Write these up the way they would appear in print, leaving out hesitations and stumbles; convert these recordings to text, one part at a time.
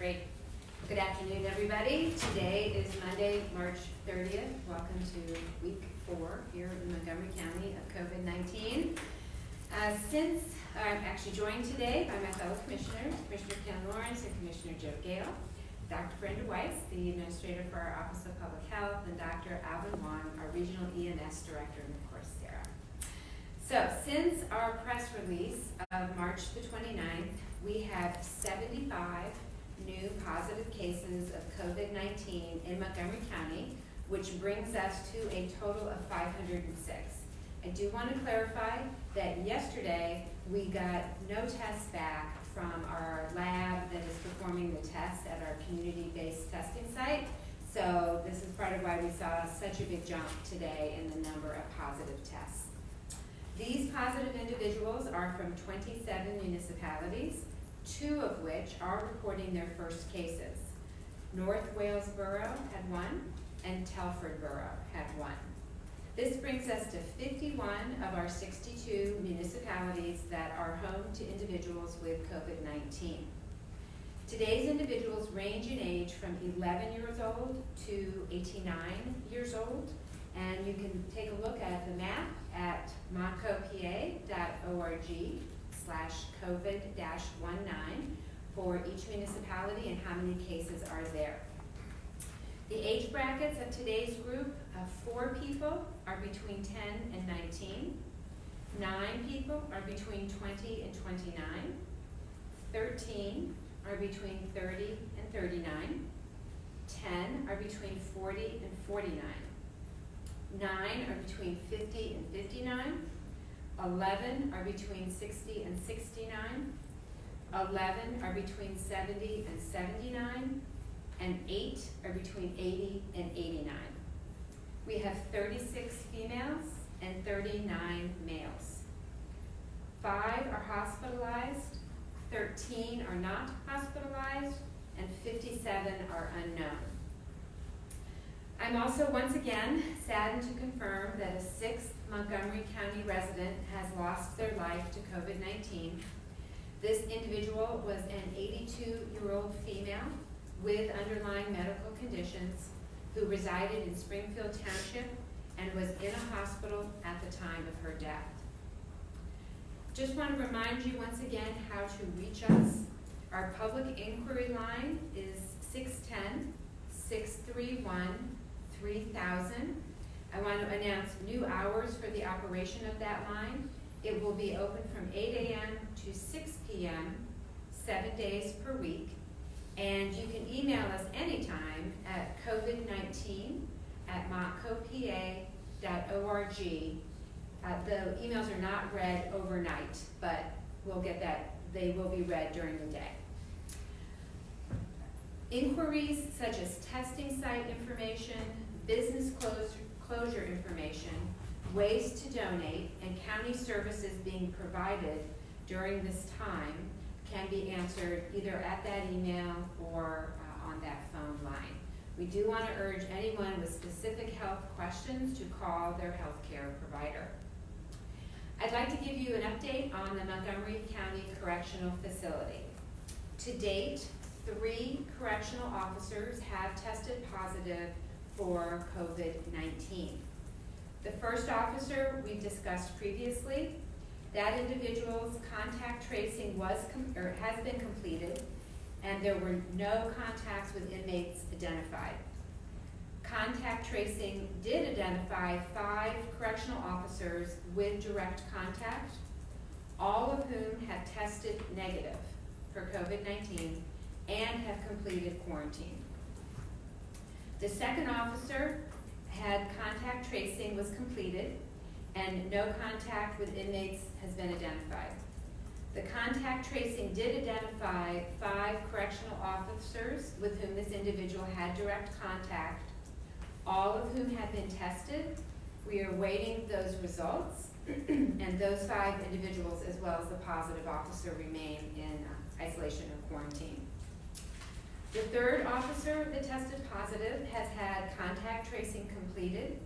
Great. Good afternoon, everybody. Today is Monday, March 30th. Welcome to week 4 here in Montgomery County of COVID-19. I'm actually joined today by my fellow commissioners, Commissioner Ken Lawrence and Commissioner Joe Gale, Dr. Brenda Weiss, the administrator for our Office of Public Health, and Dr. Alvin Wong, our regional EMS director, and of course, Sarah. So, since our press release of March the 29th, we have 75 new positive cases of COVID-19 in Montgomery County, which brings us to a total of 506. I do want to clarify that yesterday we got no tests back from our lab that is performing the tests at our community-based testing site. So this is part of why we saw such a big jump today in the number of positive tests. These positive individuals are from 27 municipalities, 2 of which are reporting their first cases. North Wales Borough had 1, and Telford Borough had 1. This brings us to 51 of our 62 municipalities that are home to individuals with COVID-19. Today's individuals range in age from 11 years old to 89 years old, and you can take a look at the map at montcopa.org/COVID-19 for each municipality and how many cases are there. The age brackets of today's group of 4 people are between 10 and 19, 9 people are between 20 and 29, 13 are between 30 and 39, 10 are between 40 and 49, 9 are between 50 and 59, 11 are between 60 and 69, 11 are between 70 and 79, and 8 are between 80 and 89. We have 36 females and 39 males. 5 are hospitalized, 13 are not hospitalized, and 57 are unknown. I'm also once again saddened to confirm that a 6th Montgomery County resident has lost their life to COVID-19. This individual was an 82-year-old female with underlying medical conditions who resided in Springfield Township and was in a hospital at the time of her death. Just want to remind you once again how to reach us. Our public inquiry line is 610-631-3000. I want to announce new hours for the operation of that line. It will be open from 8 a.m. to 6 p.m., 7 days per week. And you can email us anytime at covid19@montcopa.org. The emails are not read overnight, but we'll get that. They will be read during the day. Inquiries such as testing site information, business closure information, ways to donate, and county services being provided during this time can be answered either at that email or on that phone line. We do want to urge anyone with specific health questions to call their healthcare provider. I'd like to give you an update on the Montgomery County Correctional Facility. To date, 3 correctional officers have tested positive for COVID-19. The first officer we've discussed previously. That individual's contact tracing has been completed, and there were no contacts with inmates identified. Contact tracing did identify 5 correctional officers with direct contact, all of whom have tested negative for COVID-19 and have completed quarantine. The second officer had contact tracing was completed, and no contact with inmates has been identified. The contact tracing did identify 5 correctional officers with whom this individual had direct contact, all of whom have been tested. We are waiting those results, and those 5 individuals, as well as the positive officer, remain in isolation or quarantine. The third officer that tested positive has had contact tracing completed,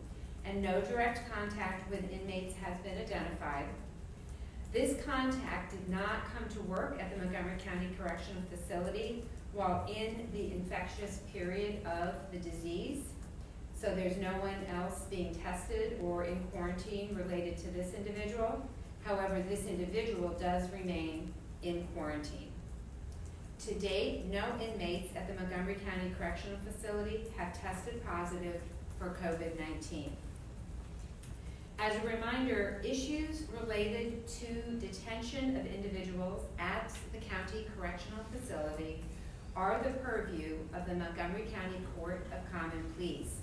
and no direct contact with inmates has been identified. This contact did not come to work at the Montgomery County Correctional Facility while in the infectious period of the disease. So there's no one else being tested or in quarantine related to this individual. However, this individual does remain in quarantine. To date, no inmates at the Montgomery County Correctional Facility have tested positive for COVID-19. As a reminder, issues related to detention of individuals at the county correctional facility are the purview of the Montgomery County Court of Common Pleas.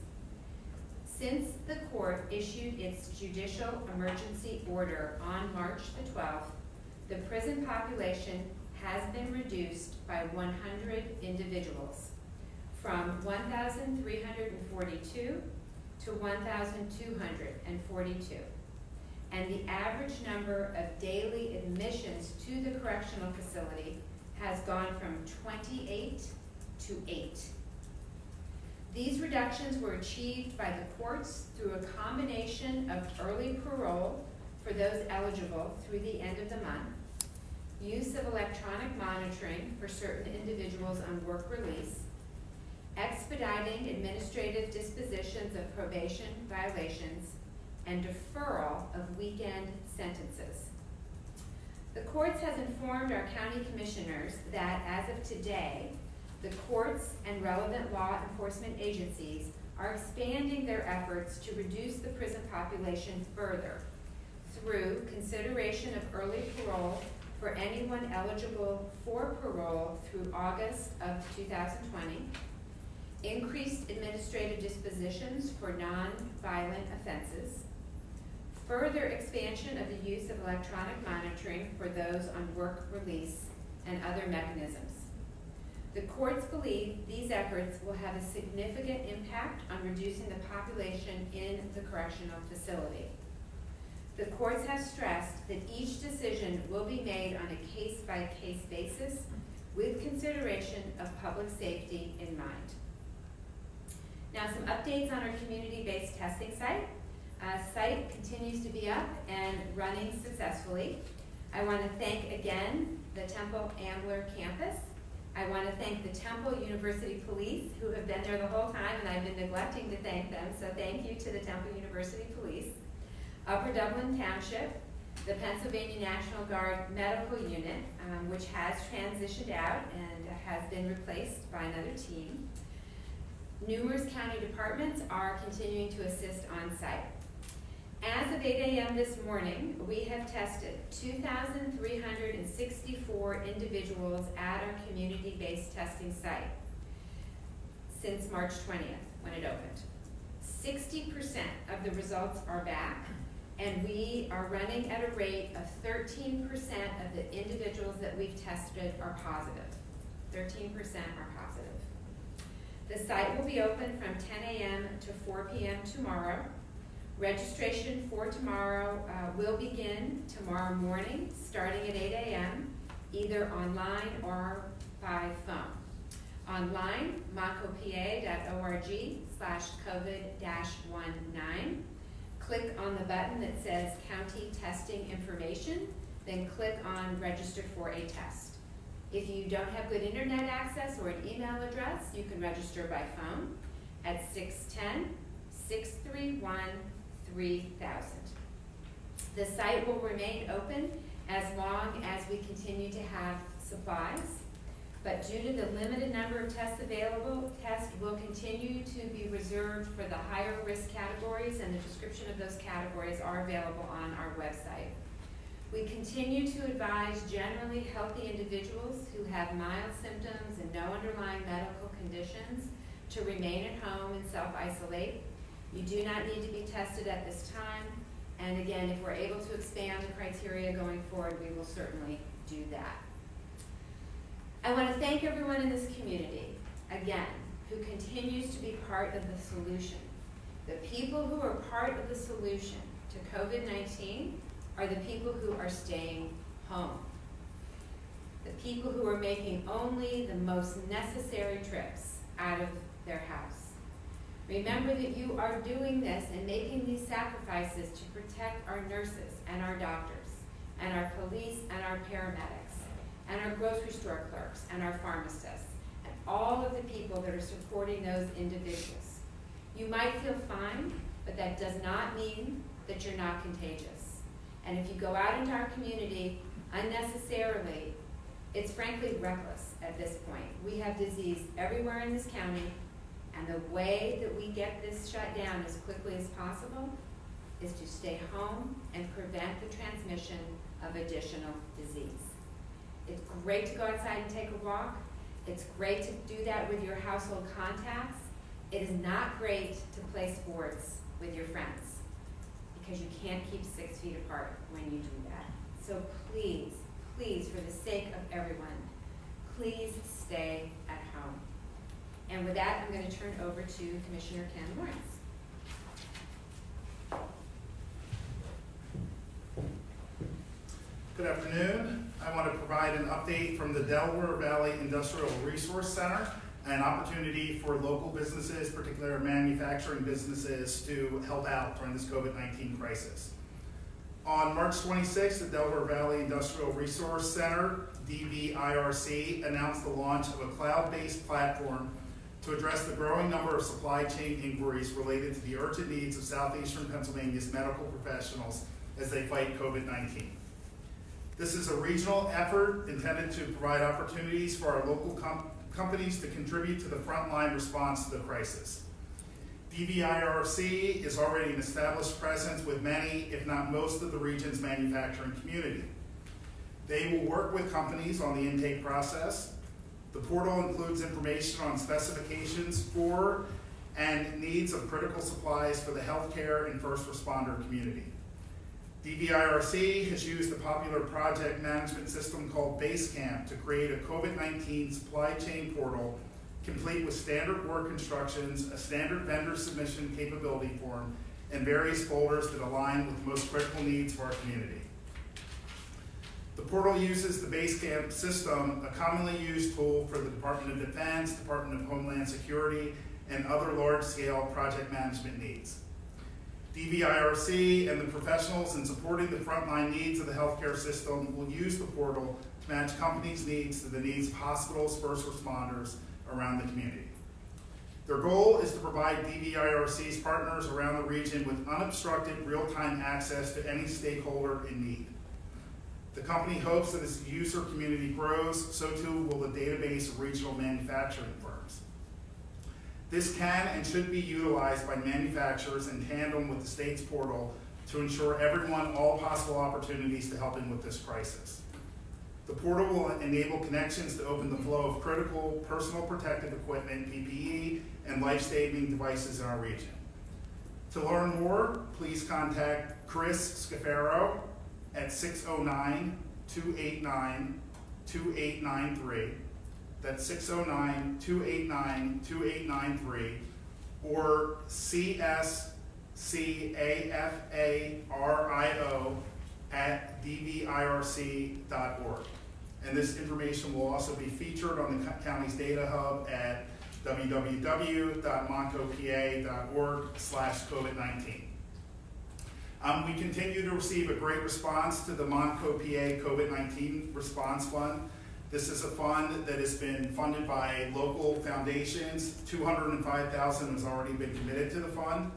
Since the court issued its judicial emergency order on March the 12th, the prison population has been reduced by 100 individuals, from 1,342 to 1,242. And the average number of daily admissions to the correctional facility has gone from 28 to 8. These reductions were achieved by the courts through a combination of early parole for those eligible through the end of the month, use of electronic monitoring for certain individuals on work release, expediting administrative dispositions of probation violations, and deferral of weekend sentences. The courts has informed our county commissioners that as of today, the courts and relevant law enforcement agencies are expanding their efforts to reduce the prison population further through consideration of early parole for anyone eligible for parole through August of 2020, increased administrative dispositions for non-violent offenses, further expansion of the use of electronic monitoring for those on work release, and other mechanisms. The courts believe these efforts will have a significant impact on reducing the population in the correctional facility. The courts have stressed that each decision will be made on a case-by-case basis with consideration of public safety in mind. Now, some updates on our community-based testing site. Site continues to be up and running successfully. I want to thank again the Temple Ambler campus. I want to thank the Temple University Police, who have been there the whole time, and I've been neglecting to thank them, so thank you to the Temple University Police. Upper Dublin Township, the Pennsylvania National Guard Medical Unit, which has transitioned out and has been replaced by another team. Numerous county departments are continuing to assist on site. As of 8 a.m. this morning, we have tested 2,364 individuals at our community-based testing site since March 20th, when it opened. 60% of the results are back, and we are running at a rate of 13% of the individuals that we've tested are positive. 13% are positive. The site will be open from 10 a.m. to 4 p.m. tomorrow. Registration for tomorrow will begin tomorrow morning, starting at 8 a.m., either online or by phone. Online, montcopa.org/COVID-19. Click on the button that says County Testing Information, then click on Register for a Test. If you don't have good internet access or an email address, you can register by phone at 610-631-3000. The site will remain open as long as we continue to have supplies, but due to the limited number of tests available, tests will continue to be reserved for the higher risk categories, and the description of those categories are available on our website. We continue to advise generally healthy individuals who have mild symptoms and no underlying medical conditions to remain at home and self-isolate. You do not need to be tested at this time, and again, if we're able to expand the criteria going forward, we will certainly do that. I want to thank everyone in this community, again, who continues to be part of the solution. The people who are part of the solution to COVID-19 are the people who are staying home. The people who are making only the most necessary trips out of their house. Remember that you are doing this and making these sacrifices to protect our nurses and our doctors and our police and our paramedics and our grocery store clerks and our pharmacists all of the people that are supporting those individuals. You might feel fine, but that does not mean that you're not contagious. And if you go out into our community unnecessarily, it's frankly reckless at this point. We have disease everywhere in this county, and the way that we get this shut down as quickly as possible is to stay home and prevent the transmission of additional disease. It's great to go outside and take a walk. It's great to do that with your household contacts. It is not great to play sports with your friends because you can't keep 6 feet apart when you do that. So please, please, for the sake of everyone, please stay at home. And with that, I'm going to turn over to Commissioner Ken Lawrence. Good afternoon. I want to provide an update from the Delaware Valley Industrial Resource Center, an opportunity for local businesses, particularly manufacturing businesses, to help out during this COVID-19 crisis. On March 26th, the Delaware Valley Industrial Resource Center, DVIRC, announced the launch of a cloud-based platform to address the growing number of supply chain inquiries related to the urgent needs of southeastern Pennsylvania's medical professionals as they fight COVID-19. This is a regional effort intended to provide opportunities for our local companies to contribute to the frontline response to the crisis. DVIRC is already an established presence with many, if not most, of the region's manufacturing community. They will work with companies on the intake process. The portal includes information on specifications for and needs of critical supplies for the healthcare and first responder community. DVIRC has used a popular project management system called Basecamp to create a COVID-19 supply chain portal complete with standard work instructions, a standard vendor submission capability form, and various folders that align with the most critical needs of our community. The portal uses the Basecamp system, a commonly used tool for the Department of Defense, Department of Homeland Security, and other large-scale project management needs. DVIRC and the professionals in supporting the frontline needs of the healthcare system will use the portal to match companies' needs to the needs of hospitals, first responders around the community. Their goal is to provide DVIRC's partners around the region with unobstructed real-time access to any stakeholder in need. The company hopes that as the user community grows, so too will the database of regional manufacturing firms. This can and should be utilized by manufacturers in tandem with the state's portal to ensure everyone all possible opportunities to helping with this crisis. The portal will enable connections to open the flow of critical personal protective equipment, PPE, and life-saving devices in our region. To learn more, please contact Chris Scafaro at 609-289-2893. That's 609-289-2893, or cscafario@dvirc.org. And this information will also be featured on the county's data hub at www.montcopa.org/COVID-19. We continue to receive a great response to the Montco PA COVID-19 Response Fund. This is a fund that has been funded by local foundations. $205,000 has already been committed to the fund.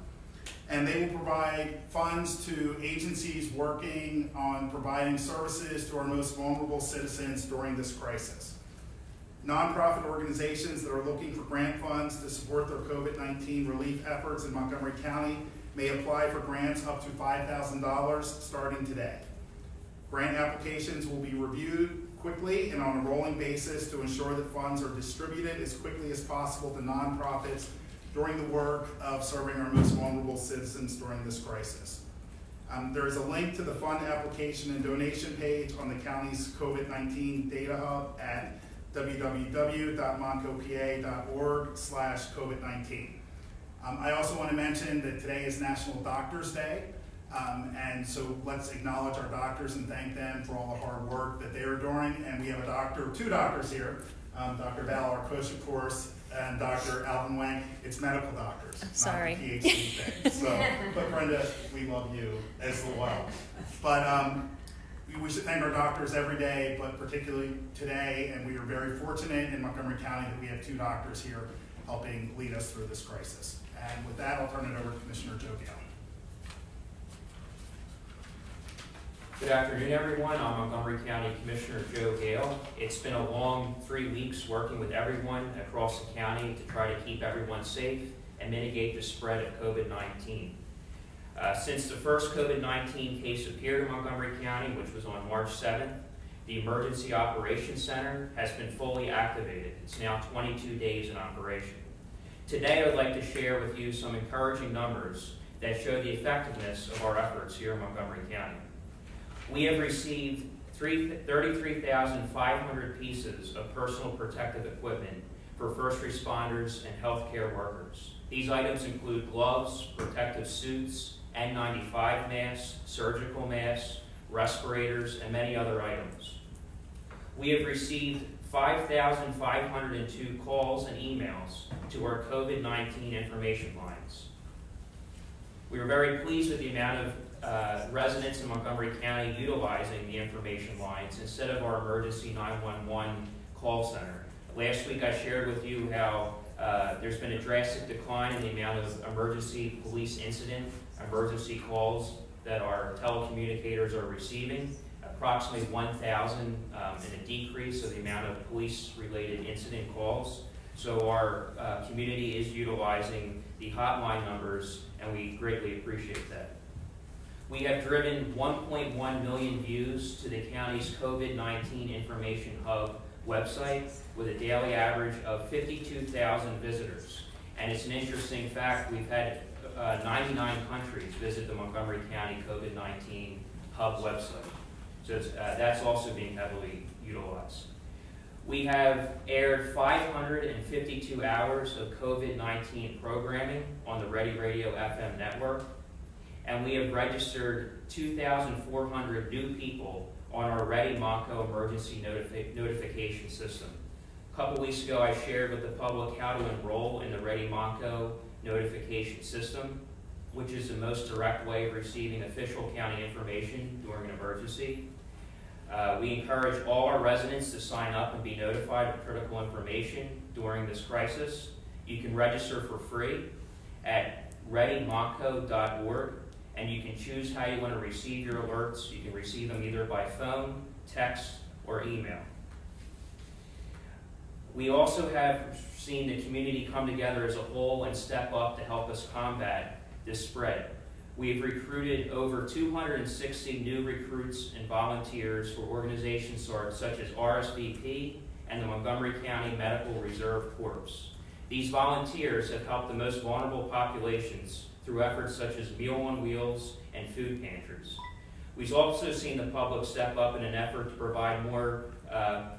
And they will provide funds to agencies working on providing services to our most vulnerable citizens during this crisis. Nonprofit organizations that are looking for grant funds to support their COVID-19 relief efforts in Montgomery County may apply for grants up to $5,000 starting today. Grant applications will be reviewed quickly and on a rolling basis to ensure that funds are distributed as quickly as possible to nonprofits during the work of serving our most vulnerable citizens during this crisis. There is a link to the fund application and donation page on the county's COVID-19 data hub at www.montcopa.org/COVID-19. I also want to mention that today is National Doctors Day. And so let's acknowledge our doctors and thank them for all the hard work that they are doing. And we have two doctors here, Dr. Val Arkosh, of course, and Dr. Alvin Wang. It's medical doctors, Sorry. not the PhD thing. So, but Brenda, we love you as well. But we should thank our doctors every day, but particularly today, and we are very fortunate in Montgomery County that we have 2 doctors here helping lead us through this crisis. And with that, I'll turn it over to Commissioner Joe Gale. Good afternoon, everyone. I'm Montgomery County Commissioner Joe Gale. It's been a long 3 weeks working with everyone across the county to try to keep everyone safe and mitigate the spread of COVID-19. Since the first COVID-19 case appeared in Montgomery County, which was on March 7th, the Emergency Operations Center has been fully activated. It's now 22 days in operation. Today, I'd like to share with you some encouraging numbers that show the effectiveness of our efforts here in Montgomery County. We have received 33,500 pieces of personal protective equipment for first responders and healthcare workers. These items include gloves, protective suits, N95 masks, surgical masks, respirators, and many other items. We have received 5,502 calls and emails to our COVID-19 information lines. We are very pleased with the amount of residents in Montgomery County utilizing the information lines instead of our emergency 911 call center. Last week I shared with you how there's been a drastic decline in the amount of emergency police incident, emergency calls that our telecommunicators are receiving, approximately 1,000 in a decrease of the amount of police-related incident calls. So our community is utilizing the hotline numbers, and we greatly appreciate that. We have driven 1.1 million views to the county's COVID-19 Information Hub website with a daily average of 52,000 visitors. And it's an interesting fact, we've had 99 countries visit the Montgomery County COVID-19 Hub website. So that's also being heavily utilized. We have aired 552 hours of COVID-19 programming on the Ready Radio FM network, and we have registered 2,400 new people on our Ready Monco emergency notification system. A couple weeks ago, I shared with the public how to enroll in the Ready Monco notification system, which is the most direct way of receiving official county information during an emergency. We encourage all our residents to sign up and be notified of critical information during this crisis. You can register for free at readymonco.org, and you can choose how you want to receive your alerts. You can receive them either by phone, text, or email. We also have seen the community come together as a whole and step up to help us combat this spread. We've recruited over 260 new recruits and volunteers for organizations such as RSVP and the Montgomery County Medical Reserve Corps. These volunteers have helped the most vulnerable populations through efforts such as Meal on Wheels and food pantries. We've also seen the public step up in an effort to provide more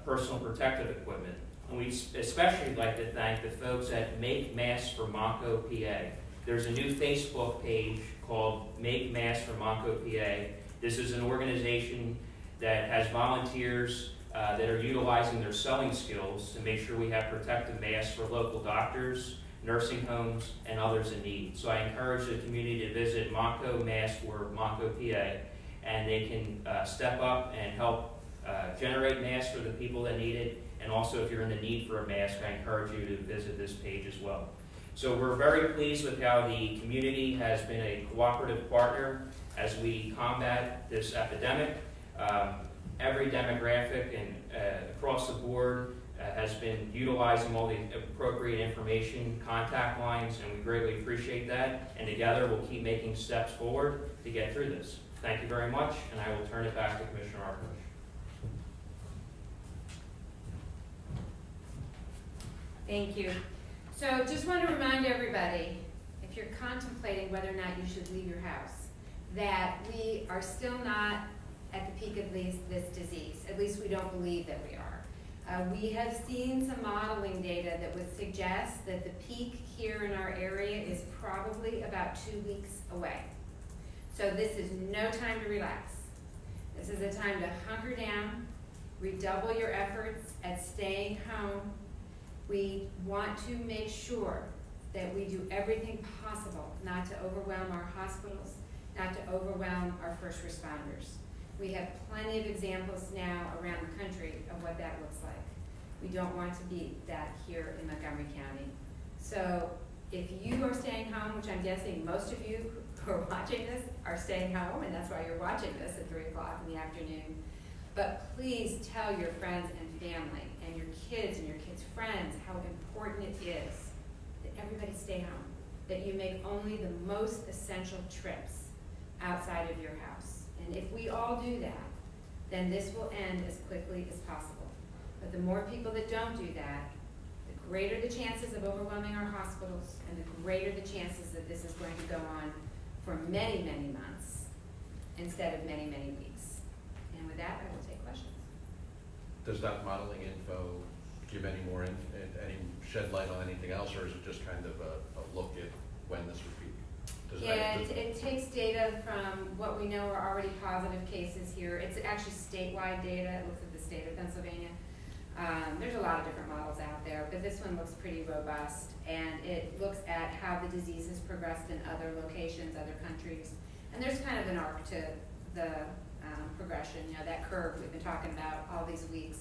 personal protective equipment. And we especially like to thank the folks at Make Masks for Monco, PA. There's a new Facebook page called Make Masks for Monco, PA. This is an organization that has volunteers that are utilizing their sewing skills to make sure we have protective masks for local doctors, nursing homes, and others in need. So I encourage the community to visit Monco Masks for Monco, PA, and they can step up and help generate masks for the people that need it. And also, if you're in the need for a mask, I encourage you to visit this page as well. So we're very pleased with how the community has been a cooperative partner as we combat this epidemic. Every demographic and across the board has been utilizing all the appropriate information, contact lines, and we greatly appreciate that. And together, we'll keep making steps forward to get through this. Thank you very much, and I will turn it back to Commissioner Arkush. Thank you. So just want to remind everybody, if you're contemplating whether or not you should leave your house, that we are still not at the peak of this disease. At least we don't believe that we are. We have seen some modeling data that would suggest that the peak here in our area is probably about 2 weeks away. So this is no time to relax. This is a time to hunker down, redouble your efforts at staying home. We want to make sure that we do everything possible not to overwhelm our hospitals, not to overwhelm our first responders. We have plenty of examples now around the country of what that looks like. We don't want to be that here in Montgomery County. So if you are staying home, which I'm guessing most of you who are watching this are staying home, and that's why you're watching this at 3 o'clock in the afternoon, but please tell your friends and family and your kids friends how important it is that everybody stay home, that you make only the most essential trips outside of your house. And if we all do that, then this will end as quickly as possible. But the more people that don't do that, the greater the chances of overwhelming our hospitals, and the greater the chances that this is going to go on for many, many months instead of many, many weeks. And with that, I will take questions. Does that modeling info give any more, any shed light on anything else, or is it just kind of a look at when this would be? Yeah, it takes data from what we know are already positive cases here. It's actually statewide data. It looks at the state of Pennsylvania. There's a lot of different models out there, but this one looks pretty robust, and it looks at how the disease has progressed in other locations, other countries. And there's kind of an arc to the progression, you know, that curve we've been talking about all these weeks.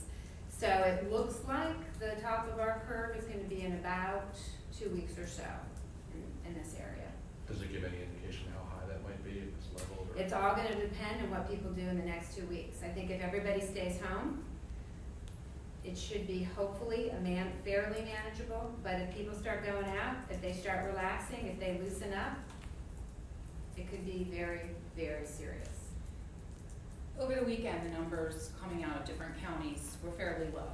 So it looks like the top of our curve is going to be in about 2 weeks or so in this area. Does it give any indication how high that might be at this level? Or? It's all going to depend on what people do in the next 2 weeks. I think if everybody stays home, it should be hopefully fairly manageable. But if people start going out, if they start relaxing, if they loosen up, it could be very, very serious. Over the weekend, the numbers coming out of different counties were fairly low.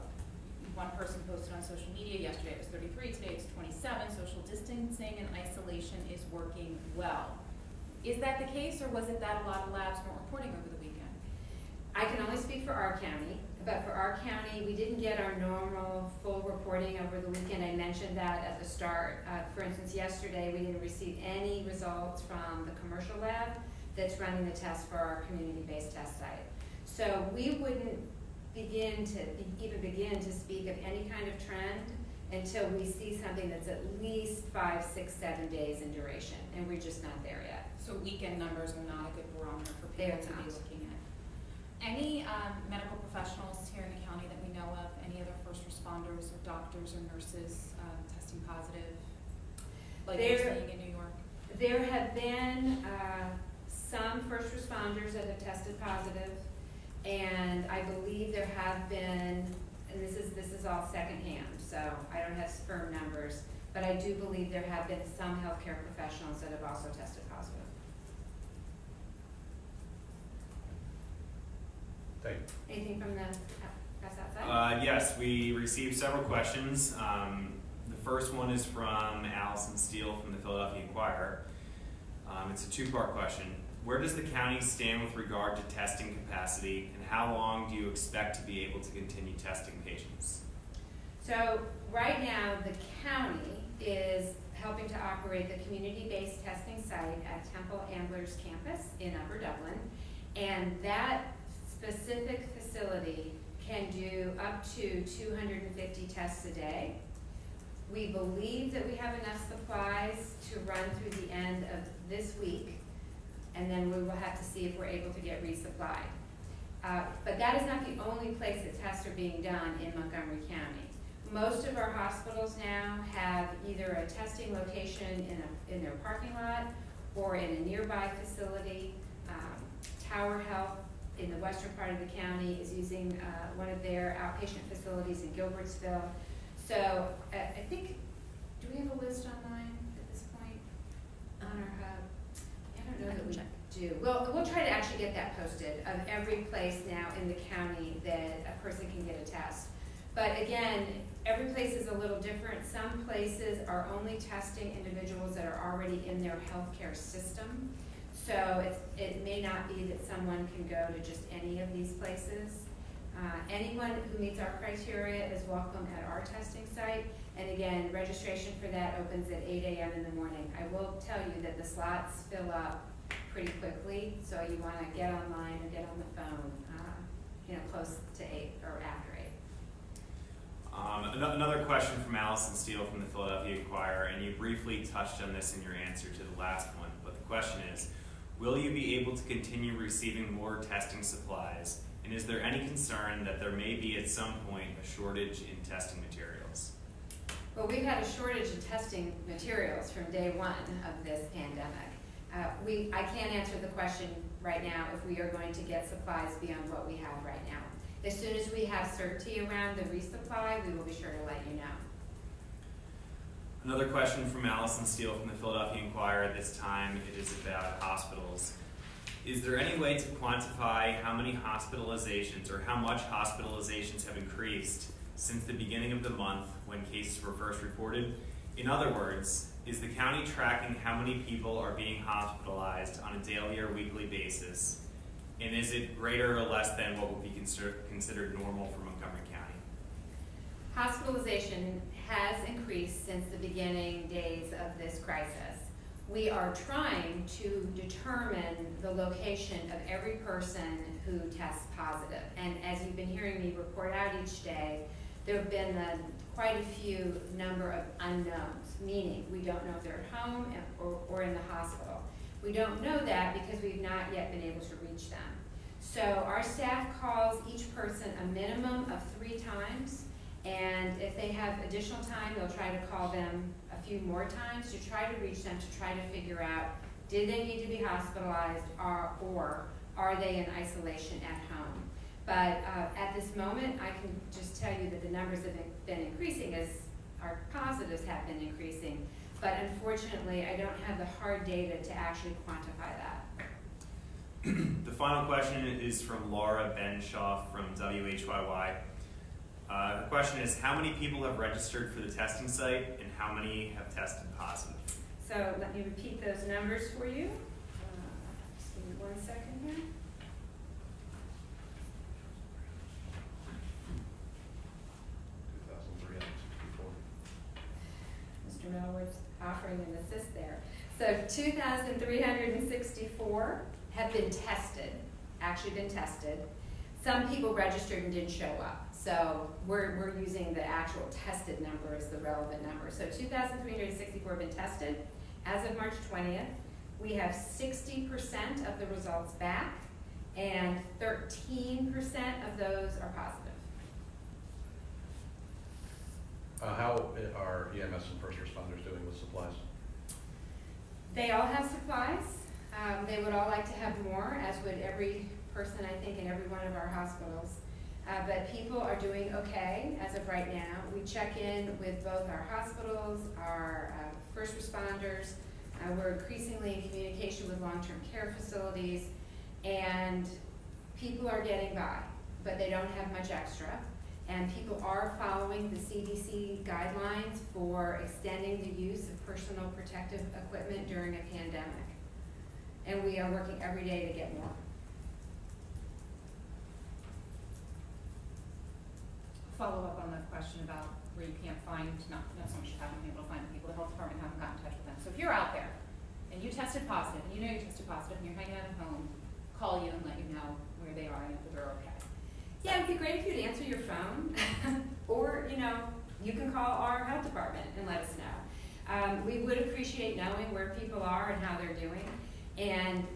One person posted on social media yesterday, it was 33, today it's 27. Social distancing and isolation is working well. Is that the case, or was it that a lot of labs weren't reporting over the weekend? I can only speak for our county, but for our county, we didn't get our normal full reporting over the weekend. I mentioned that at the start. For instance, yesterday we didn't receive any results from the commercial lab that's running the test for our community-based test site. So we wouldn't even begin to speak of any kind of trend until we see something that's at least 5, 6, 7 days in duration, and we're just not there yet. So weekend numbers are not a good barometer for They people are to be not. looking at. Any medical professionals here in the county that we know of, any other first responders or doctors or nurses testing positive, like we're seeing in New York? There have been some first responders that have tested positive, and I believe there have been, and this is all secondhand, so I don't have firm numbers, but I do believe there have been some healthcare professionals that have also tested positive. Thank you. Anything from the press outside? Yes, we received several questions. The first one is from Allison Steele from the Philadelphia Inquirer. It's a two-part question. Where does the county stand with regard to testing capacity, and how long do you expect to be able to continue testing patients? So right now, the county is helping to operate the community-based testing site at Temple Ambler's campus in Upper Dublin, and that specific facility can do up to 250 tests a day. We believe that we have enough supplies to run through the end of this week, and then we will have to see if we're able to get resupplied. But that is not the only place that tests are being done in Montgomery County. Most of our hospitals now have either a testing location in their parking lot or in a nearby facility. Tower Health in the western part of the county is using one of their outpatient facilities in Gilbertsville. So I think, do we have a list online at this point on our hub? I don't know that we do. We'll try to actually get that posted of every place now in the county that a person can get a test. But again, every place is a little different. Some places are only testing individuals that are already in their healthcare system. So it may not be that someone can go to just any of these places. Anyone who meets our criteria is welcome at our testing site. And again, registration for that opens at 8 a.m. in the morning. I will tell you that the slots fill up pretty quickly, so you want to get online or get on the phone, close to 8 or after 8. Another question from Allison Steele from the Philadelphia Inquirer, and you briefly touched on this in your answer to the last one, but the question is, Will you be able to continue receiving more testing supplies? And is there any concern that there may be at some point a shortage in testing materials? Well, we've had a shortage of testing materials from day one of this pandemic. I can't answer the question right now if we are going to get supplies beyond what we have right now. As soon as we have certainty around the resupply, we will be sure to let you know. Another question from Allison Steele from the Philadelphia Inquirer. This time it is about hospitals. Is there any way to quantify how many hospitalizations or how much hospitalizations have increased since the beginning of the month when cases were first reported? In other words, is the county tracking how many people are being hospitalized on a daily or weekly basis? And is it greater or less than what would be considered normal for Montgomery County? Hospitalization has increased since the beginning days of this crisis. We are trying to determine the location of every person who tests positive. And as you've been hearing me report out each day, there have been quite a few number of unknowns, meaning we don't know if they're at home or in the hospital. We don't know that because we've not yet been able to reach them. So our staff calls each person a minimum of 3 times, and if they have additional time, they'll try to call them a few more times to try to reach them, to try to figure out, did they need to be hospitalized or are they in isolation at home? But at this moment, I can just tell you that the numbers have been increasing as our positives have been increasing. But unfortunately, I don't have the hard data to actually quantify that. The final question is from Laura Benshaw from WHYY. The question is, how many people have registered for the testing site and how many have tested positive? So let me repeat those numbers for you. Just give me 1 second here. Mr. Melwood's offering an assist there. So 2,364 have been tested, actually been tested. Some people registered and didn't show up. So we're using the actual tested number as the relevant number. So 2,364 have been tested. As of March 20th, we have 60% of the results back, and 13% of those are positive. How are EMS and first responders doing with supplies? They all have supplies. They would all like to have more, as would every person, I think, in every one of our hospitals. But people are doing okay as of right now. We check in with both our hospitals, our first responders. We're increasingly in communication with long-term care facilities, and people are getting by, but they don't have much extra. And people are following the CDC guidelines for extending the use of personal protective equipment during a pandemic. And we are working every day to get more. Follow up on the question about where you can't find, not so much you haven't been able to find the people, the health department haven't gotten in touch with them. So if you're out there and you tested positive, and you know you tested positive, and you're hanging out at home, call you and let you know where they are and if they're okay. Yeah, it'd be great if you'd answer your phone, or you can call our health department and let us know. We would appreciate knowing where people are and how they're doing. And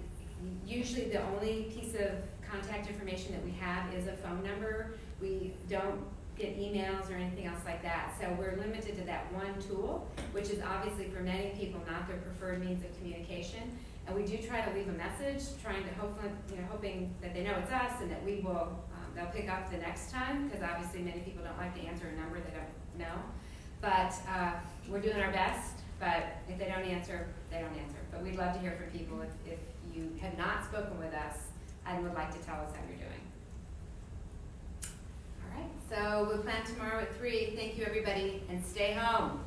usually the only piece of contact information that we have is a phone number. We don't get emails or anything else like that. So we're limited to that one tool, which is obviously for many people not their preferred means of communication. And we do try to leave a message, trying to hoping that they know it's us and that we will. They'll pick up the next time, because obviously many people don't like to answer a number they don't know. But we're doing our best, but if they don't answer, they don't answer. But we'd love to hear from people if you have not spoken with us and would like to tell us how you're doing. All right, so we'll plan tomorrow at 3. Thank you, everybody, and stay home.